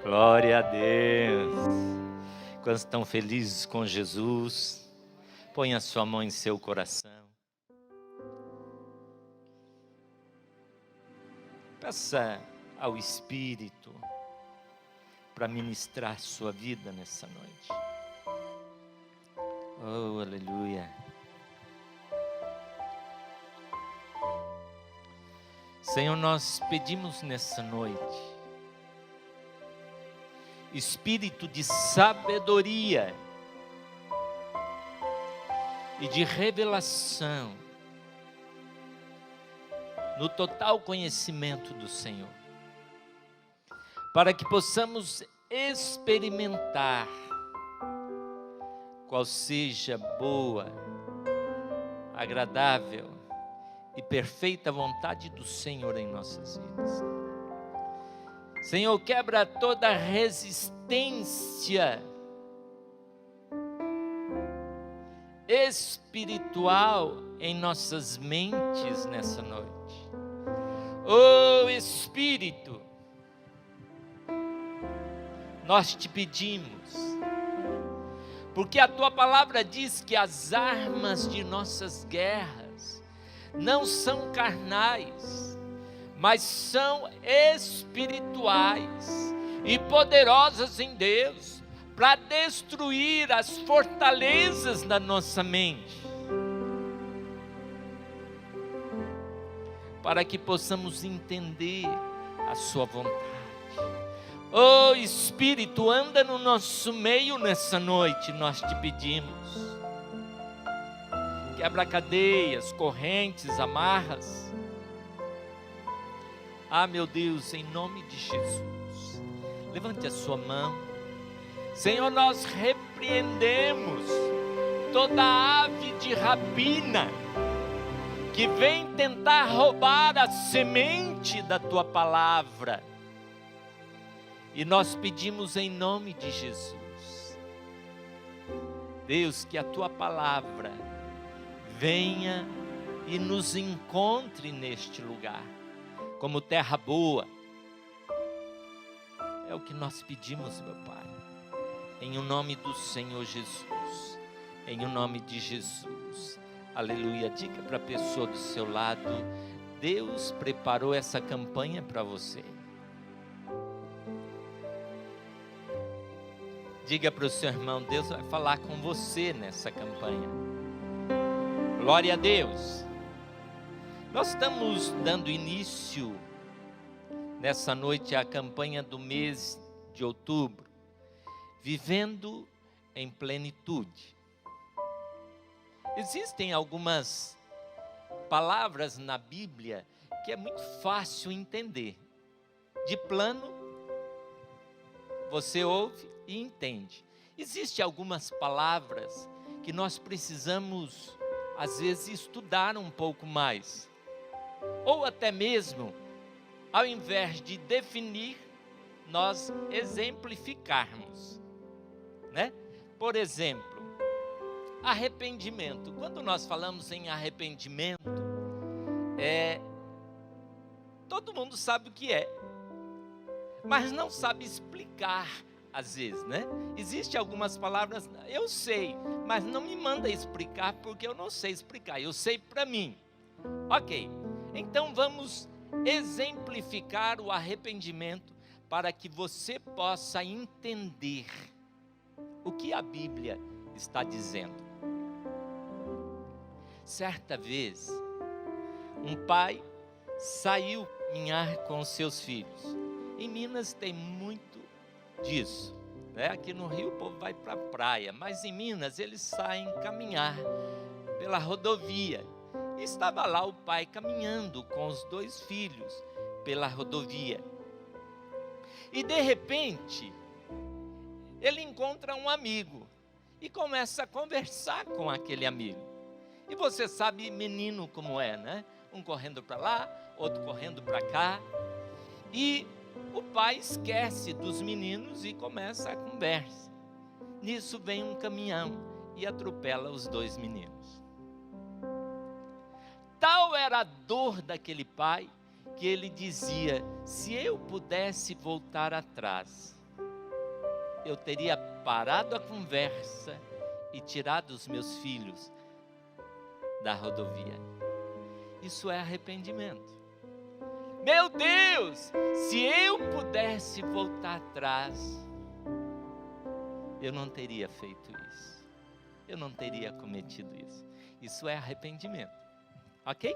Glória a Deus. Quantos estão felizes com Jesus? Põe a sua mão em seu coração. Peça ao Espírito para ministrar sua vida nessa noite. Oh, aleluia. Senhor, nós pedimos nessa noite espírito de sabedoria e de revelação no total conhecimento do Senhor, para que possamos experimentar qual seja boa, agradável e perfeita vontade do Senhor em nossas vidas. Senhor, quebra toda resistência espiritual em nossas mentes nessa noite. Oh Espírito, nós te pedimos, porque a tua palavra diz que as armas de nossas guerras não são carnais, mas são espirituais e poderosas em Deus, para destruir as fortalezas da nossa mente, para que possamos entender a sua vontade. Oh Espírito, anda no nosso meio nessa noite, nós te pedimos. Quebra cadeias, correntes, amarras. Ah, meu Deus, em nome de Jesus, levante a sua mão. Senhor, nós repreendemos toda ave de rapina que vem tentar roubar a semente da tua palavra. E nós pedimos em nome de Jesus, Deus, que a tua palavra venha e nos encontre neste lugar, como terra boa. É o que nós pedimos, meu Pai, em o nome do Senhor Jesus, em o nome de Jesus, aleluia. Diga para a pessoa do seu lado: Deus preparou essa campanha para você. Diga para o seu irmão: Deus vai falar com você nessa campanha. Glória a Deus. Nós estamos dando início nessa noite à campanha do mês de outubro, vivendo em plenitude. Existem algumas palavras na Bíblia que é muito fácil entender. De plano, você ouve e entende. Existem algumas palavras que nós precisamos, às vezes, estudar um pouco mais. Ou até mesmo, ao invés de definir, nós exemplificarmos, né? Por exemplo, arrependimento. Quando nós falamos em arrependimento, todo mundo sabe o que é, mas não sabe explicar às vezes, né? Existem algumas palavras, eu sei, mas não me manda explicar porque eu não sei explicar, eu sei para mim. Ok, então vamos exemplificar o arrependimento para que você possa entender o que a Bíblia está dizendo. Certa vez, um pai saiu caminhar com seus filhos. Em Minas tem muito disso, né? Aqui no Rio o povo vai para a praia, mas em Minas eles saem caminhar pela rodovia. E estava lá o pai caminhando com os dois filhos pela rodovia. E de repente, ele encontra um amigo e começa a conversar com aquele amigo. E você sabe menino como é, né? Um correndo para lá, outro correndo para cá. E o pai esquece dos meninos e começa a conversa. Nisso vem um caminhão e atropela os dois meninos. Tal era a dor daquele pai, que ele dizia: se eu pudesse voltar atrás, eu teria parado a conversa e tirado os meus filhos da rodovia. Isso é arrependimento. Meu Deus, se eu pudesse voltar atrás, eu não teria feito isso. Eu não teria cometido isso. Isso é arrependimento. Ok?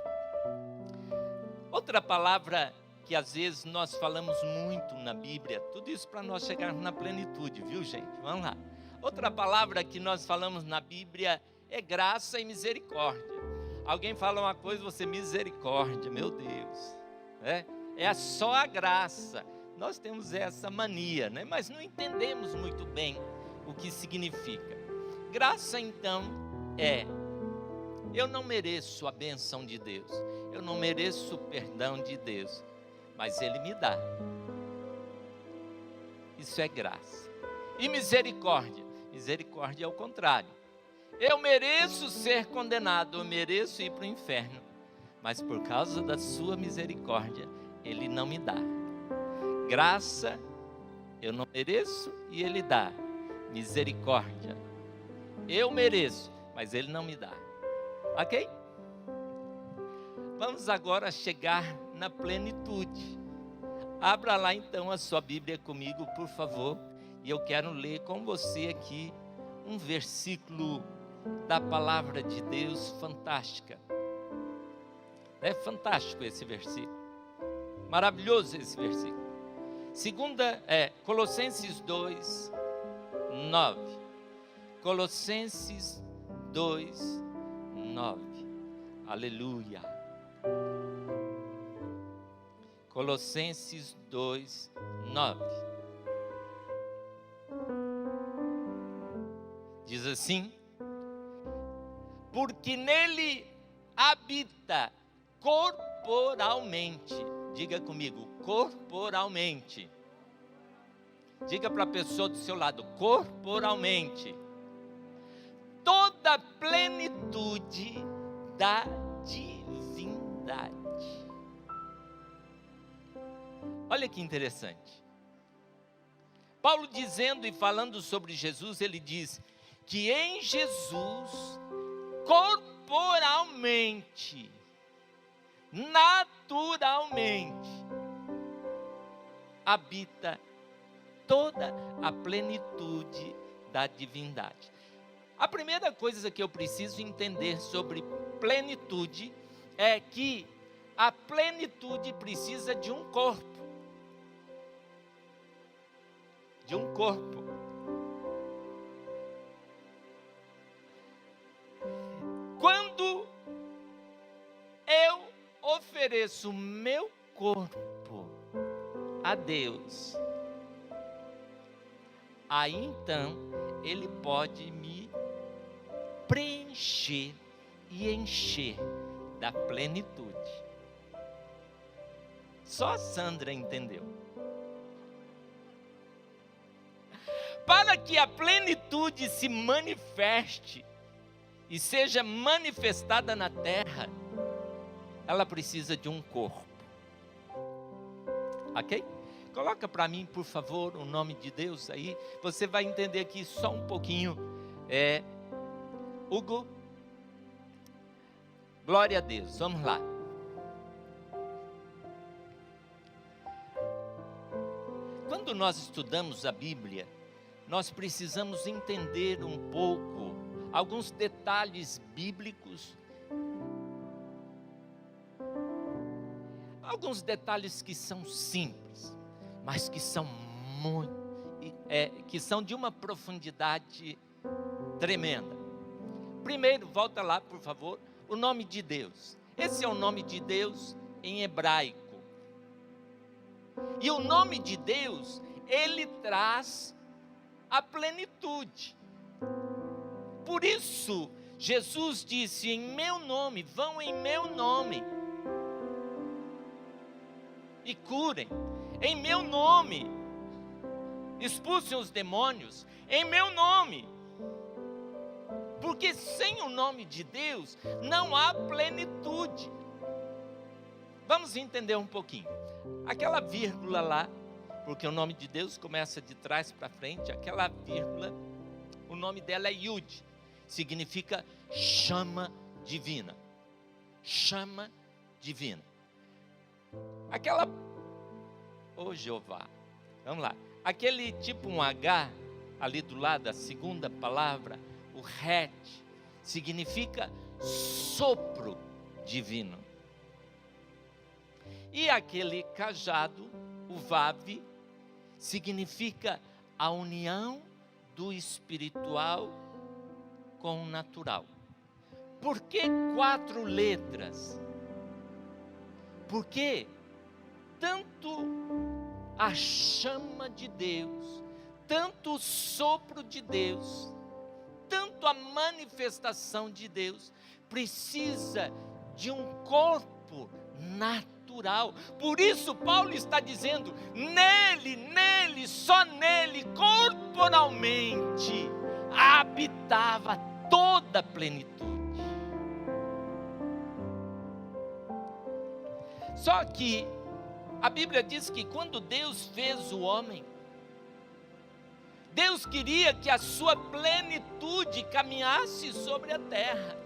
Outra palavra que às vezes nós falamos muito na Bíblia, tudo isso para nós chegarmos na plenitude, viu, gente? Vamos lá. Outra palavra que nós falamos na Bíblia é graça e misericórdia. Alguém fala uma coisa, você misericórdia, meu Deus. É só a graça. Nós temos essa mania, né? Mas não entendemos muito bem o que significa. Graça, então, eu não mereço a benção de Deus, eu não mereço o perdão de Deus, mas Ele me dá. Isso é graça. E misericórdia? Misericórdia é o contrário. Eu mereço ser condenado, eu mereço ir para o inferno, mas por causa da sua misericórdia, Ele não me dá. Graça, eu não mereço e Ele dá. Misericórdia, eu mereço, mas Ele não me dá. Ok? Vamos agora chegar na plenitude. Abra lá então a sua Bíblia comigo, por favor. E eu quero ler com você aqui um versículo da palavra de Deus fantástica. É fantástico esse versículo. Maravilhoso esse versículo. Colossenses 2, 9. Colossenses 2, 9. Aleluia. Colossenses 2, 9. Diz assim: porque nele habita corporalmente. Diga comigo, corporalmente. Diga para a pessoa do seu lado, corporalmente. Toda a plenitude da divindade. Olha que interessante. Paulo dizendo e falando sobre Jesus, ele diz que em Jesus, corporalmente, naturalmente, habita toda a plenitude da divindade. A primeira coisa que eu preciso entender sobre plenitude é que a plenitude precisa de um corpo. De um corpo. Quando eu ofereço meu corpo a Deus, aí então Ele pode me preencher e encher da plenitude. Só a Sandra entendeu. Para que a plenitude se manifeste e seja manifestada na terra, ela precisa de um corpo. Ok? Coloca para mim, por favor, o nome de Deus aí. Você vai entender aqui só um pouquinho. Hugo. Glória a Deus. Vamos lá. Quando nós estudamos a Bíblia, nós precisamos entender um pouco alguns detalhes bíblicos, alguns detalhes que são simples, mas que são que são de uma profundidade tremenda. Primeiro, volta lá, por favor, o nome de Deus. Esse é o nome de Deus em hebraico. E o nome de Deus, ele traz a plenitude. Por isso, Jesus disse: em meu nome, vão em meu nome e curem. Em meu nome, expulsem os demônios. Em meu nome. Porque sem o nome de Deus, não há plenitude. Vamos entender um pouquinho. Aquela vírgula lá, porque o nome de Deus começa de trás para frente, aquela vírgula, o nome dela é Yud, significa chama divina. Chama divina. Aquela, Jeová, vamos lá, aquele tipo um H, ali do lado, da segunda palavra, o Het, significa sopro divino. E aquele cajado, o Vav, significa a união do espiritual com o natural. Por que 4 letras? Porque tanto a chama de Deus, tanto o sopro de Deus, tanto a manifestação de Deus, precisa de um corpo natural. Por isso Paulo está dizendo, nele, só nele, corporalmente, habitava toda a plenitude. Só que a Bíblia diz que quando Deus fez o homem, Deus queria que a sua plenitude caminhasse sobre a terra.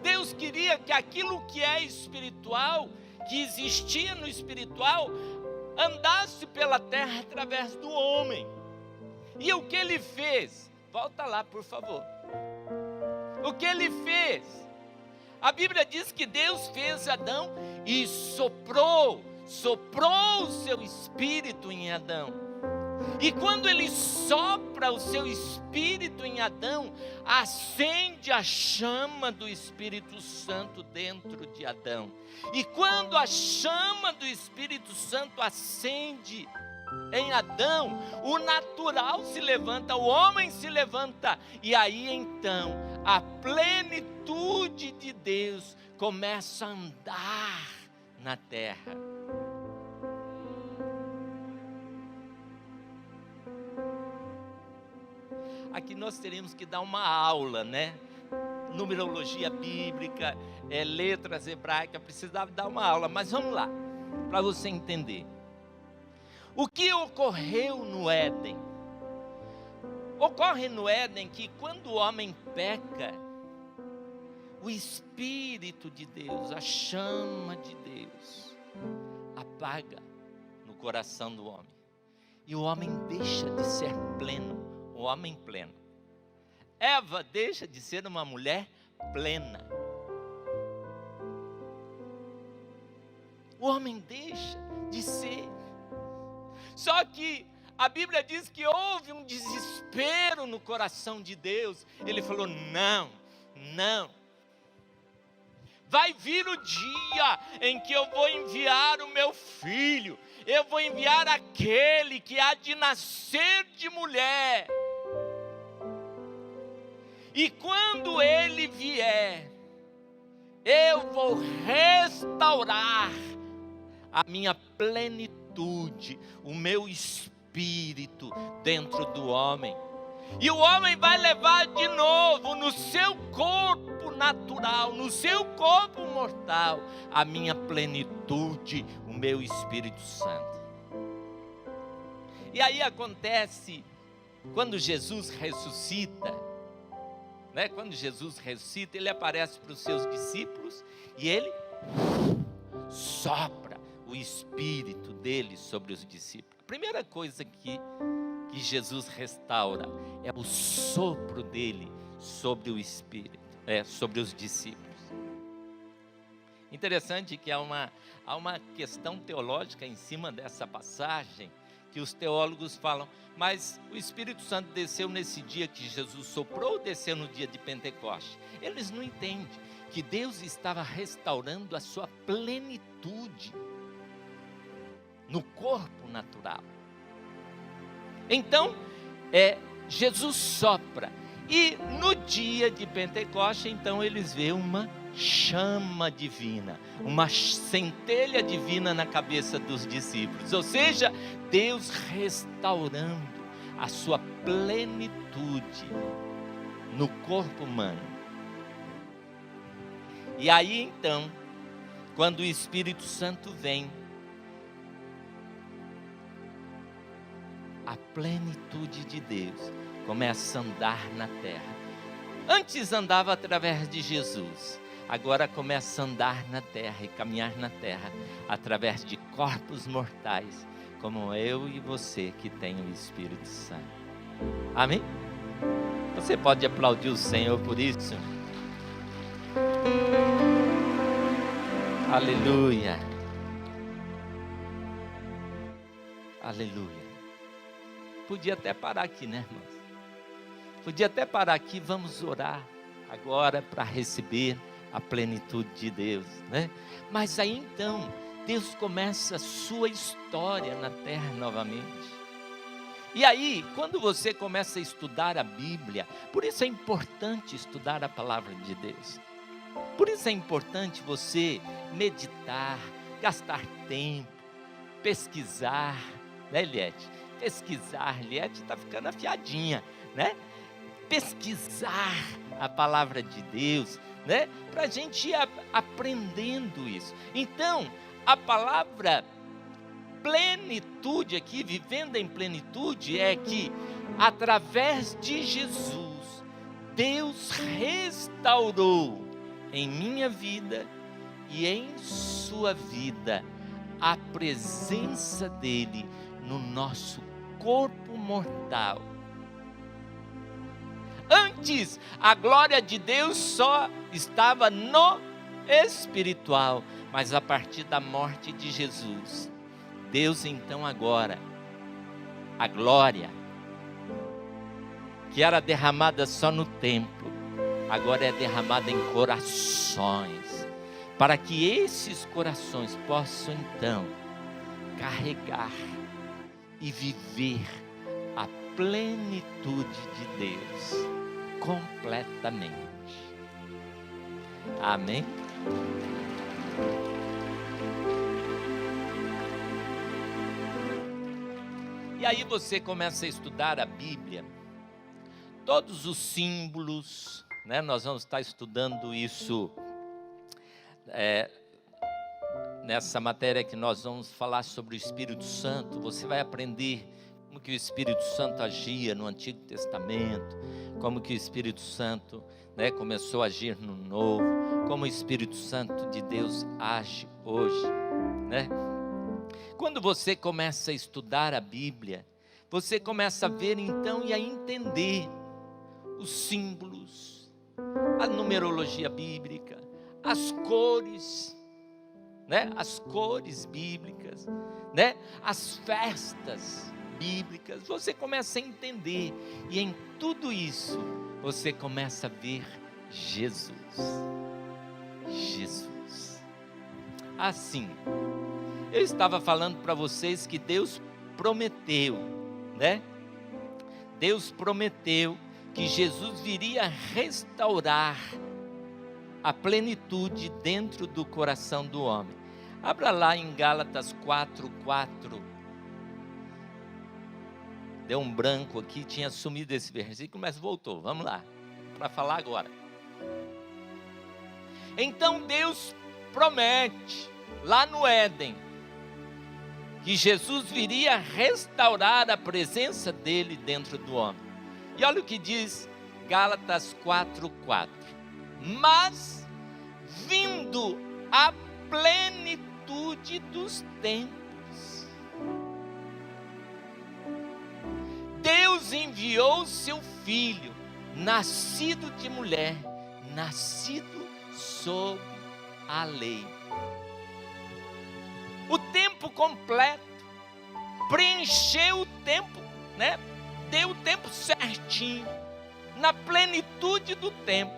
Deus queria que aquilo que é espiritual, que existia no espiritual, andasse pela terra através do homem. E o que ele fez? Volta lá, por favor. O que ele fez? A Bíblia diz que Deus fez Adão e soprou o seu espírito em Adão. E quando ele sopra o seu espírito em Adão, acende a chama do Espírito Santo dentro de Adão. E quando a chama do Espírito Santo acende em Adão, o natural se levanta, o homem se levanta, e aí então a plenitude de Deus começa a andar na terra. Aqui nós teremos que dar uma aula, né? Numerologia bíblica, letras hebraicas, precisava dar uma aula, mas vamos lá, para você entender. O que ocorreu no Éden? Ocorre no Éden que quando o homem peca, o Espírito de Deus, a chama de Deus, apaga no coração do homem. E o homem deixa de ser pleno, o homem pleno. Eva deixa de ser uma mulher plena. O homem deixa de ser. Só que a Bíblia diz que houve um desespero no coração de Deus. Ele falou, não. Vai vir o dia em que eu vou enviar o meu filho. Eu vou enviar aquele que há de nascer de mulher. E quando ele vier, eu vou restaurar a minha plenitude, o meu espírito dentro do homem. E o homem vai levar de novo no seu corpo natural, no seu corpo mortal, a minha plenitude, o meu Espírito Santo. E aí acontece, quando Jesus ressuscita, né? Quando Jesus ressuscita, ele aparece para os seus discípulos e ele sopra o Espírito dele sobre os discípulos. A primeira coisa que Jesus restaura é o sopro dele sobre o Espírito, sobre os discípulos. Interessante que há uma questão teológica em cima dessa passagem, que os teólogos falam, mas o Espírito Santo desceu nesse dia que Jesus soprou ou desceu no dia de Pentecostes? Eles não entendem que Deus estava restaurando a sua plenitude no corpo natural. Então, Jesus sopra, e no dia de Pentecostes, então eles veem uma chama divina, uma centelha divina na cabeça dos discípulos, ou seja, Deus restaurando a sua plenitude no corpo humano. E aí então, quando o Espírito Santo vem, a plenitude de Deus começa a andar na terra. Antes andava através de Jesus, agora começa a andar na terra e caminhar na terra através de corpos mortais, como eu e você que tem o Espírito Santo. Amém? Você pode aplaudir o Senhor por isso? Aleluia. Aleluia. Podia até parar aqui, né, irmãos? Podia até parar aqui, vamos orar agora para receber a plenitude de Deus, né? Mas aí então, Deus começa a sua história na terra novamente. E aí, quando você começa a estudar a Bíblia, por isso é importante estudar a palavra de Deus. Por isso é importante você meditar, gastar tempo, pesquisar, né, Eliette? Pesquisar, Eliette está ficando afiadinha, né? Pesquisar a palavra de Deus, né? Para a gente ir aprendendo isso. Então, a palavra plenitude aqui, vivendo em plenitude, é que através de Jesus, Deus restaurou em minha vida e em sua vida a presença dele no nosso corpo mortal. Antes, a glória de Deus só estava no espiritual, mas a partir da morte de Jesus, Deus então agora, a glória que era derramada só no templo, agora é derramada em corações, para que esses corações possam então carregar e viver a plenitude de Deus completamente. Amém? E aí você começa a estudar a Bíblia, todos os símbolos, né? Nós vamos estar estudando isso nessa matéria que nós vamos falar sobre o Espírito Santo. Você vai aprender como que o Espírito Santo agia no Antigo Testamento, como que o Espírito Santo, né, começou a agir no Novo, como o Espírito Santo de Deus age hoje, né? Quando você começa a estudar a Bíblia, você começa a ver então e a entender os símbolos, a numerologia bíblica, as cores, né? As cores bíblicas, né? As festas bíblicas. Você começa a entender e em tudo isso você começa a ver Jesus. Jesus. Assim, eu estava falando para vocês que Deus prometeu, né? Deus prometeu que Jesus viria restaurar a plenitude dentro do coração do homem. Abra lá em Gálatas 4:4. Deu um branco aqui, tinha sumido esse versículo, mas voltou. Vamos lá, para falar agora. Então Deus promete, lá no Éden, que Jesus viria restaurar a presença dele dentro do homem. E olha o que diz Gálatas 4:4. Mas, vindo a plenitude dos tempos, Deus enviou seu Filho, nascido de mulher, nascido sob a lei. O tempo completo, preencheu o tempo, né? Deu o tempo certinho, na plenitude do tempo.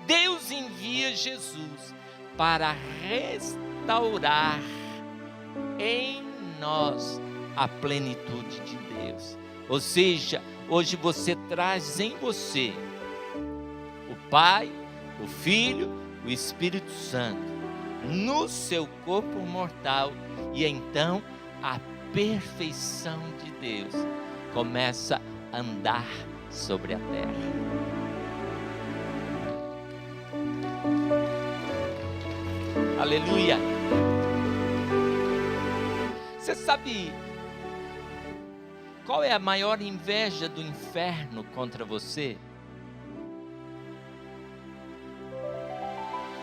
Deus envia Jesus para restaurar em nós a plenitude de Deus. Ou seja, hoje você traz em você o Pai, o Filho, o Espírito Santo no seu corpo mortal, e então a perfeição de Deus começa a andar sobre a terra. Aleluia! Você sabe qual é a maior inveja do inferno contra você?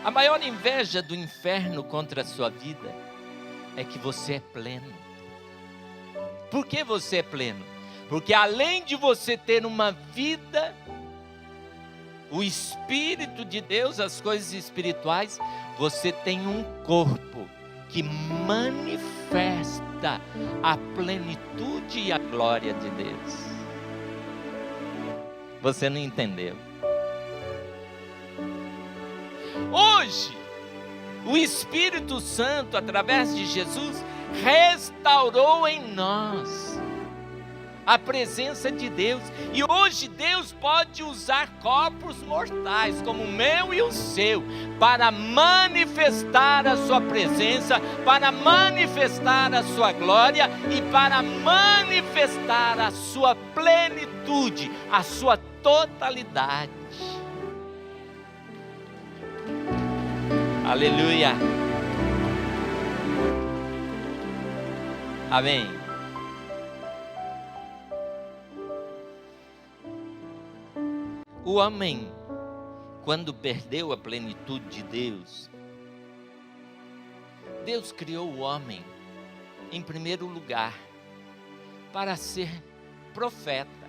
A maior inveja do inferno contra a sua vida é que você é pleno. Por que você é pleno? Porque além de você ter uma vida, o Espírito de Deus, as coisas espirituais, você tem um corpo que manifesta a plenitude e a glória de Deus. Você não entendeu? Hoje, o Espírito Santo, através de Jesus, restaurou em nós a presença de Deus. E hoje Deus pode usar corpos mortais, como o meu e o seu, para manifestar a sua presença, para manifestar a sua glória e para manifestar a sua plenitude, a sua totalidade. Aleluia. Amém. O homem, quando perdeu a plenitude de Deus, Deus criou o homem, em primeiro lugar, para ser profeta.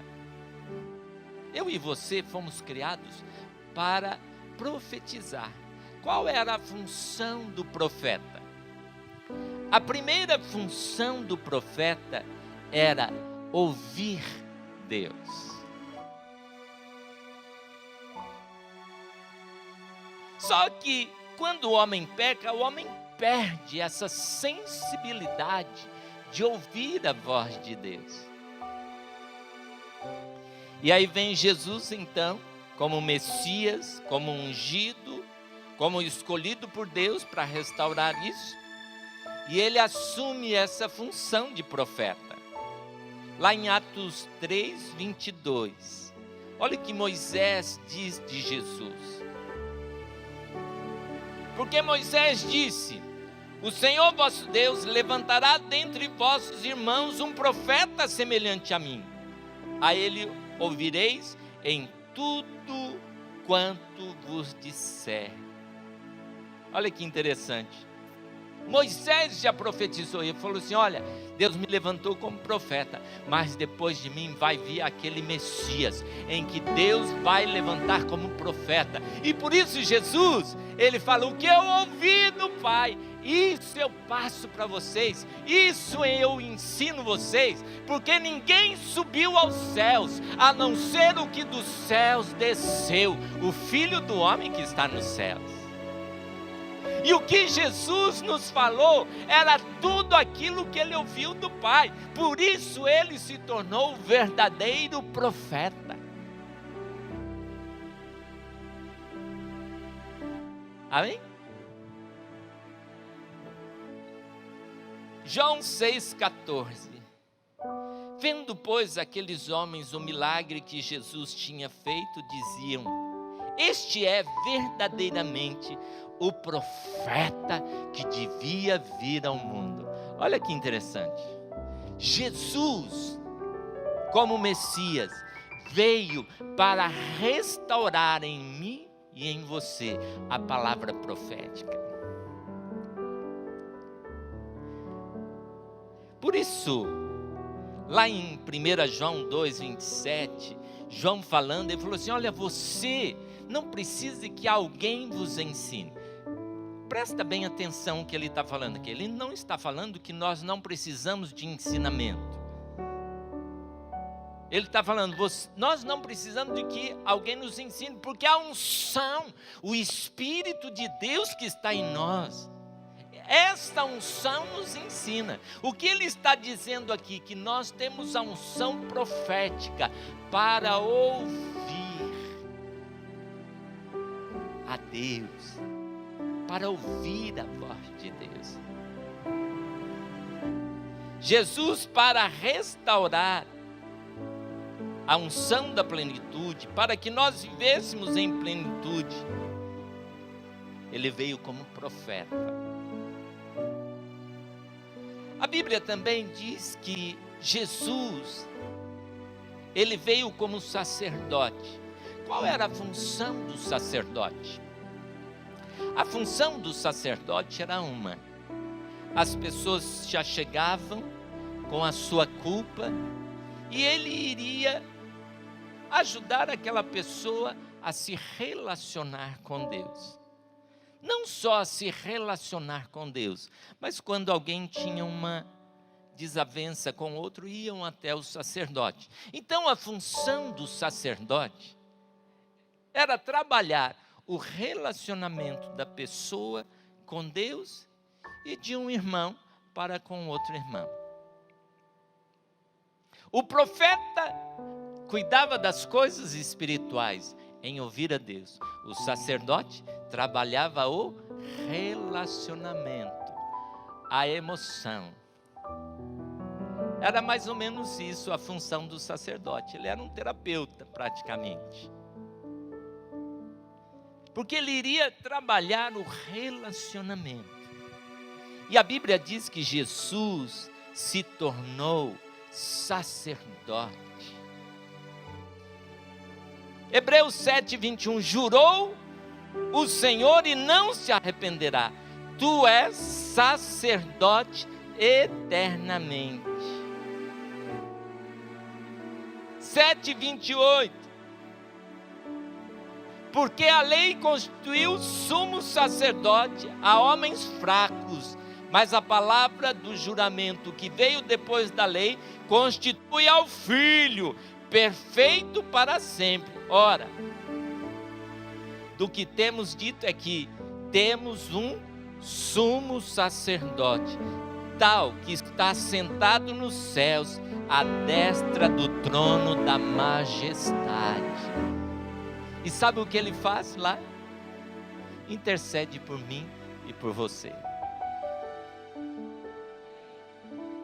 Eu e você fomos criados para profetizar. Qual era a função do profeta? A primeira função do profeta era ouvir Deus. Só que quando o homem peca, o homem perde essa sensibilidade de ouvir a voz de Deus. E aí vem Jesus então, como Messias, como ungido, como escolhido por Deus para restaurar isso. E ele assume essa função de profeta. Lá em Atos 3, 22. Olha o que Moisés diz de Jesus. Porque Moisés disse: o Senhor vosso Deus levantará dentre vossos irmãos um profeta semelhante a mim. A ele ouvireis em tudo quanto vos disser. Olha que interessante. Moisés já profetizou, ele falou assim: olha, Deus me levantou como profeta, mas depois de mim vai vir aquele Messias, em que Deus vai levantar como profeta. E por isso Jesus, ele falou: o que eu ouvi do Pai, isso eu passo para vocês, isso eu ensino vocês, porque ninguém subiu aos céus, a não ser o que dos céus desceu, o Filho do homem que está nos céus. E o que Jesus nos falou era tudo aquilo que ele ouviu do Pai. Por isso ele se tornou o verdadeiro profeta. Amém? João 6,14. Vendo, pois, aqueles homens o milagre que Jesus tinha feito, diziam: este é verdadeiramente o profeta que devia vir ao mundo. Olha que interessante. Jesus, como Messias, veio para restaurar em mim e em você a palavra profética. Por isso, lá em 1 João 2,27, João falando, ele falou assim: olha, você não precisa que alguém vos ensine. Presta bem atenção no que ele está falando aqui. Ele não está falando que nós não precisamos de ensinamento. Ele está falando, nós não precisamos de que alguém nos ensine, porque a unção, o Espírito de Deus que está em nós, esta unção nos ensina. O que ele está dizendo aqui? Que nós temos a unção profética para ouvir a Deus, para ouvir a voz de Deus. Jesus, para restaurar a unção da plenitude, para que nós vivêssemos em plenitude, ele veio como profeta. A Bíblia também diz que Jesus ele veio como sacerdote. Qual era a função do sacerdote? A função do sacerdote era uma: as pessoas se achegavam com a sua culpa e ele iria ajudar aquela pessoa a se relacionar com Deus. Não só a se relacionar com Deus, mas quando alguém tinha uma desavença com outro, iam até o sacerdote. Então a função do sacerdote era trabalhar o relacionamento da pessoa com Deus e de um irmão para com outro irmão. O profeta cuidava das coisas espirituais, em ouvir a Deus. O sacerdote trabalhava o relacionamento, a emoção. Era mais ou menos isso a função do sacerdote. Ele era um terapeuta, praticamente. Porque ele iria trabalhar o relacionamento. E a Bíblia diz que Jesus se tornou sacerdote. Hebreus 7:21, jurou o Senhor e não se arrependerá. Tu és sacerdote eternamente. 7:28, porque a lei constituiu sumo sacerdote a homens fracos, mas a palavra do juramento que veio depois da lei constitui ao Filho, perfeito para sempre. Ora, do que temos dito é que temos um sumo sacerdote, tal que está sentado nos céus, à destra do trono da majestade. E sabe o que ele faz lá? Intercede por mim e por você.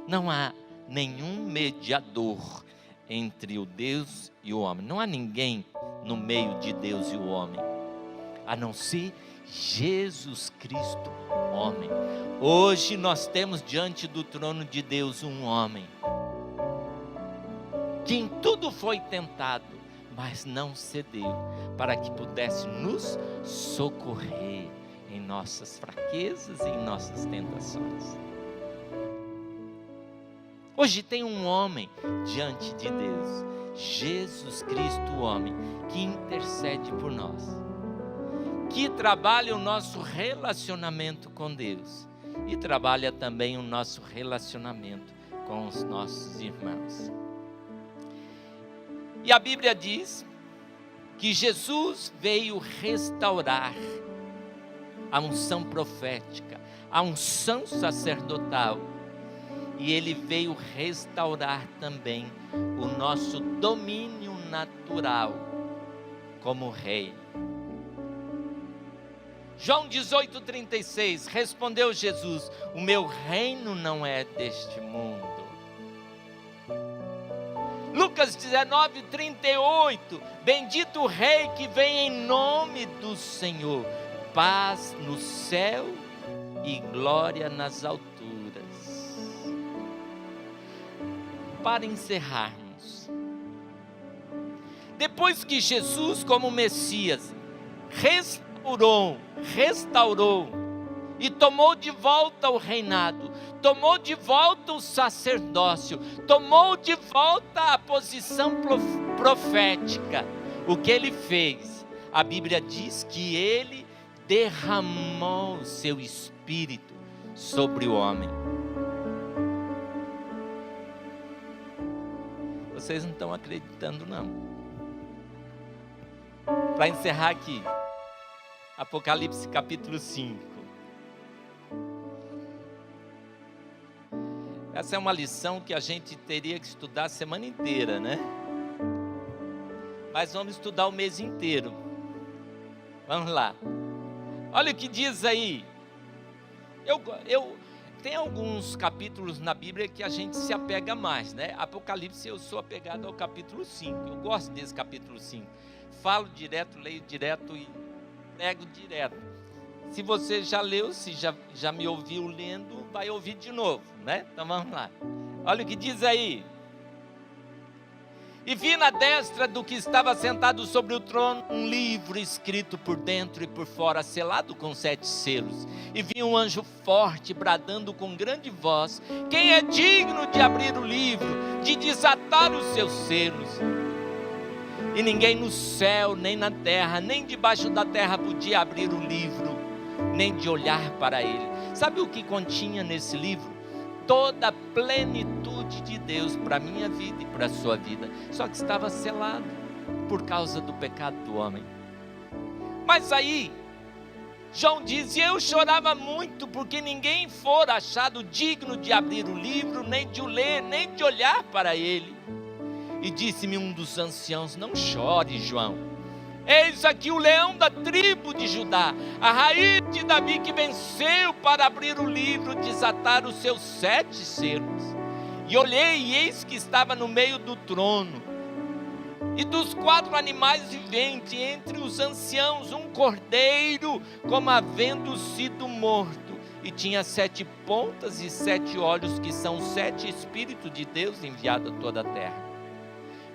Não há nenhum mediador entre o Deus e o homem. Não há ninguém no meio de Deus e o homem, a não ser Jesus Cristo, homem. Hoje nós temos diante do trono de Deus um homem, que em tudo foi tentado, mas não cedeu, para que pudesse nos socorrer em nossas fraquezas e em nossas tentações. Hoje tem um homem diante de Deus, Jesus Cristo, o homem, que intercede por nós, que trabalha o nosso relacionamento com Deus e trabalha também o nosso relacionamento com os nossos irmãos. E a Bíblia diz que Jesus veio restaurar a unção profética, a unção sacerdotal, e ele veio restaurar também o nosso domínio natural como rei. João 18:36, respondeu Jesus: o meu reino não é deste mundo. Lucas 19:38, bendito o rei que vem em nome do Senhor, paz no céu e glória nas alturas. Para encerrarmos, depois que Jesus, como Messias, restaurou e tomou de volta o reinado, tomou de volta o sacerdócio, tomou de volta a posição profética, o que ele fez? A Bíblia diz que ele derramou o seu espírito sobre o homem. Vocês não estão acreditando, não. Para encerrar aqui, Apocalipse capítulo 5. Essa é uma lição que a gente teria que estudar a semana inteira, né? Mas vamos estudar o mês inteiro. Vamos lá. Olha o que diz aí. Tem alguns capítulos na Bíblia que a gente se apega mais, né? Apocalipse, eu sou apegado ao capítulo 5. Eu gosto desse capítulo 5. Falo direto, leio direto e prego direto. Se você já leu, se já me ouviu lendo, vai ouvir de novo, né? Então vamos lá. Olha o que diz aí. E vi na destra do que estava sentado sobre o trono um livro escrito por dentro e por fora, selado com 7 selos. E vi um anjo forte bradando com grande voz: quem é digno de abrir o livro, de desatar os seus selos? E ninguém no céu, nem na terra, nem debaixo da terra podia abrir o livro, nem de olhar para ele. Sabe o que continha nesse livro? Toda a plenitude de Deus para a minha vida e para a sua vida. Só que estava selado por causa do pecado do homem. Mas aí, João diz: e eu chorava muito, porque ninguém fora achado digno de abrir o livro, nem de o ler, nem de olhar para ele. E disse-me um dos anciãos: não chore, João. Eis aqui o leão da tribo de Judá, a raiz de Davi, que venceu para abrir o livro, desatar os seus 7 selos. E olhei, e eis que estava no meio do trono, e dos 4 animais viventes, entre os anciãos, um cordeiro, como havendo sido morto, e tinha 7 pontas e 7 olhos, que são 7 Espíritos de Deus enviados a toda a terra.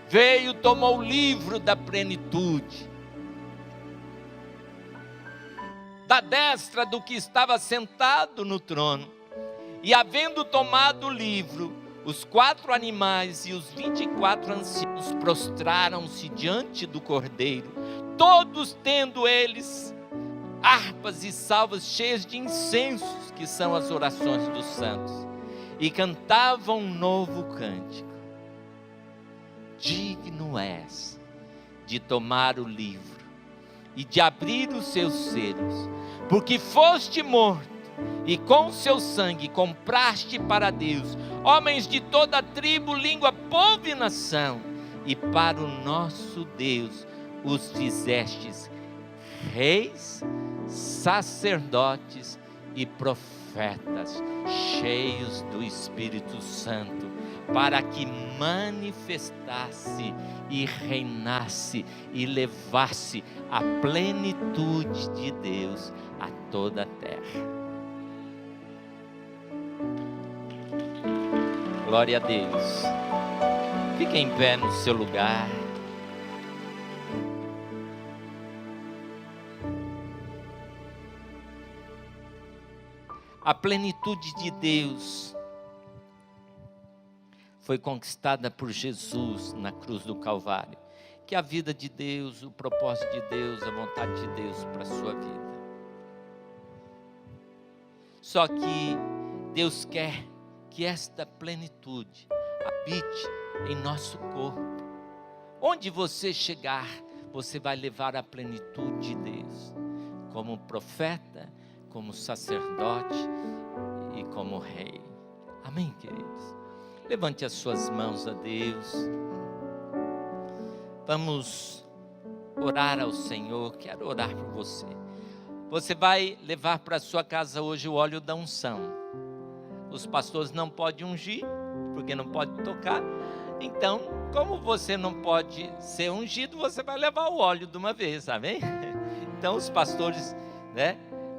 Veio, tomou o livro da plenitude, da destra do que estava sentado no trono, e havendo tomado o livro, os 4 animais e os 24 anciãos prostraram-se diante do cordeiro, todos tendo eles harpas e salvas cheias de incensos, que são as orações dos santos, e cantavam um novo cântico: digno és de tomar o livro e de abrir os seus selos, porque foste morto, e com seu sangue compraste para Deus homens de toda tribo, língua, povo e nação, e para o nosso Deus os fizestes reis, sacerdotes e profetas, cheios do Espírito Santo, para que manifestasse e reinasse e levasse a plenitude de Deus a toda a terra. Glória a Deus. Fique em pé no seu lugar. A plenitude de Deus foi conquistada por Jesus na cruz do Calvário. Que a vida de Deus, o propósito de Deus, a vontade de Deus para a sua vida. Só que Deus quer que esta plenitude habite em nosso corpo. Onde você chegar, você vai levar a plenitude de Deus, como profeta, como sacerdote e como rei. Amém, queridos? Levante as suas mãos a Deus. Vamos orar ao Senhor. Quero orar por você. Você vai levar para a sua casa hoje o óleo da unção. Os pastores não podem ungir, porque não pode tocar. Então, como você não pode ser ungido, você vai levar o óleo de uma vez, amém? Então, os pastores,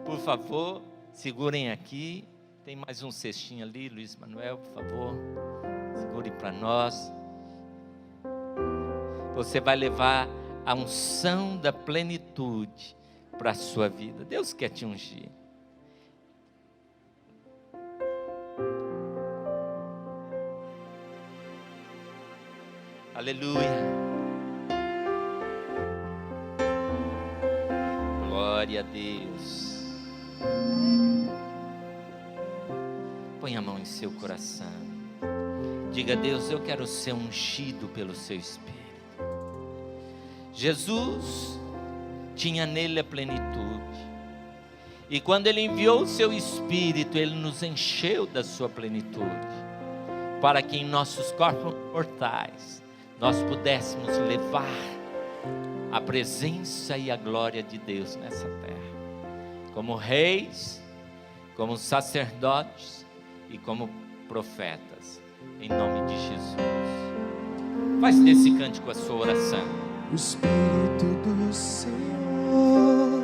por favor, segurem aqui. Tem mais um cestinho ali, Luiz Manuel, por favor, segure para nós. Você vai levar a unção da plenitude para a sua vida. Deus quer te ungir. Aleluia. Glória a Deus. Põe a mão em seu coração. Diga: Deus, eu quero ser ungido pelo seu Espírito. Jesus tinha nele a plenitude. E quando ele enviou o seu Espírito, ele nos encheu da sua plenitude, para que em nossos corpos mortais nós pudéssemos levar a presença e a glória de Deus nessa terra, como reis, como sacerdotes e como profetas, em nome de Jesus. Faz desse cântico a sua oração. O Espírito do Senhor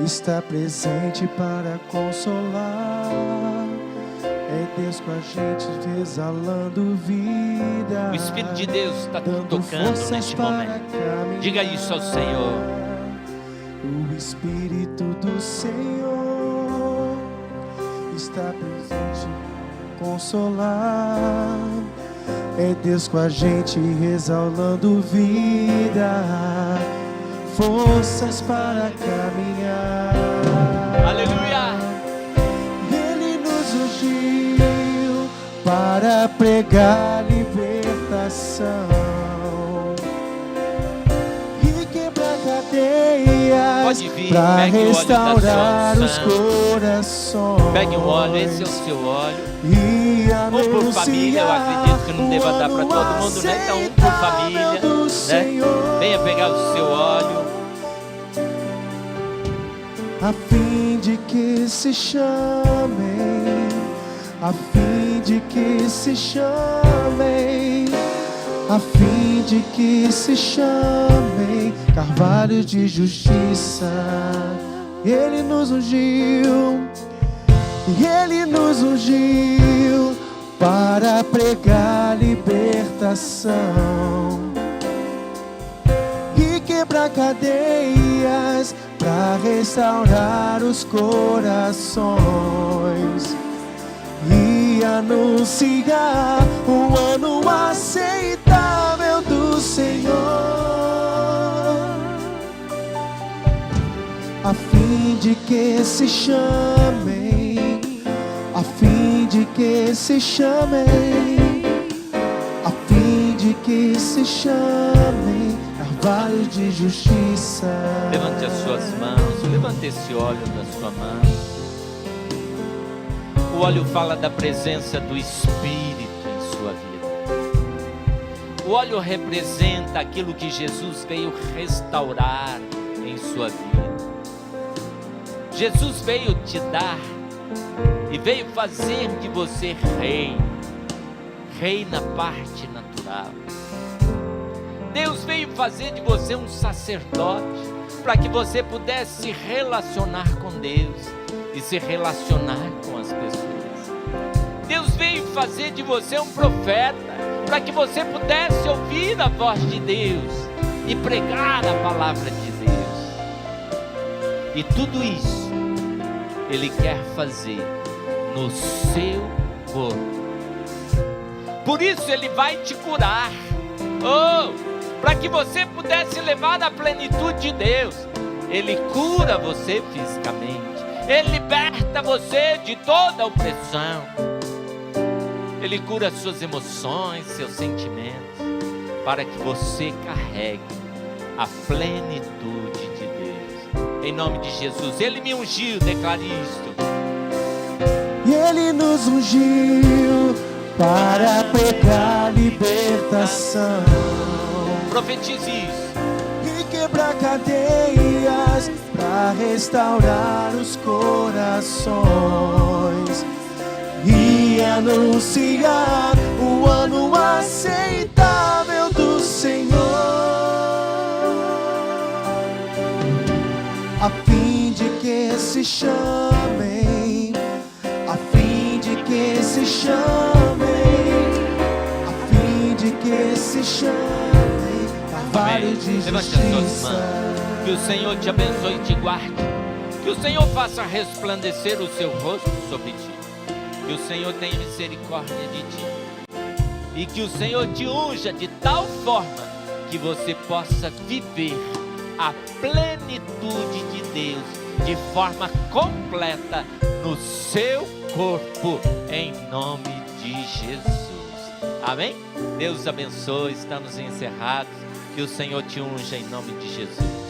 está presente para consolar. É Deus com a gente exalando vida. O Espírito de Deus está dando tocando forças neste para momento. caminhar. Diga isso ao Senhor. O Espírito do Senhor está presente, consolar. É Deus com a gente exalando vida, forças para caminhar. Aleluia! Ele nos ungiu para pregar libertação e quebrar cadeias, para restaurar os corações. Pegue um óleo, esse é o seu óleo. E Ou por família, eu acredito que não deva dar para todo mundo, né? Então, um por família, né? Venha pegar o seu óleo. A fim de que se chamem, a fim de que se chamem, a fim de que se chamem carvalho de justiça. Ele nos ungiu, e Ele nos ungiu para pregar libertação e quebrar cadeias, para restaurar os corações e anunciar o ano aceitável do Senhor, a fim de que se chamem, a fim de que se chamem, a fim de que se chamem carvalho de justiça. Levante as suas mãos, levante esse óleo da sua mão. O óleo fala da presença do Espírito em sua vida. O óleo representa aquilo que Jesus veio restaurar em sua vida. Jesus veio te dar e veio fazer de você rei na parte natural. Deus veio fazer de você um sacerdote, para que você pudesse se relacionar com Deus e se relacionar com as pessoas. Deus veio fazer de você um profeta, para que você pudesse ouvir a voz de Deus e pregar a palavra de Deus. E tudo isso Ele quer fazer no seu corpo. Por isso Ele vai te curar. Para que você pudesse levar a plenitude de Deus. Ele cura você fisicamente. Ele liberta você de toda opressão. Ele cura suas emoções, seus sentimentos, para que você carregue a plenitude de Deus. Em nome de Jesus, Ele me ungiu, declare isto. E Ele nos ungiu para pregar libertação. Profetize isso. E quebrar cadeias, para restaurar os corações e anunciar o ano aceitável do Senhor, a fim de que se chamem, a fim de que se chamem, a fim de que se chamem. Amém. Levante as suas mãos. Que o Senhor te abençoe e te guarde. Que o Senhor faça resplandecer o seu rosto sobre ti. Que o Senhor tenha misericórdia de ti. E que o Senhor te unja de tal forma que você possa viver a plenitude de Deus de forma completa no seu corpo, em nome de Jesus. Amém? Deus abençoe. Estamos encerrados. Que o Senhor te unja em nome de Jesus.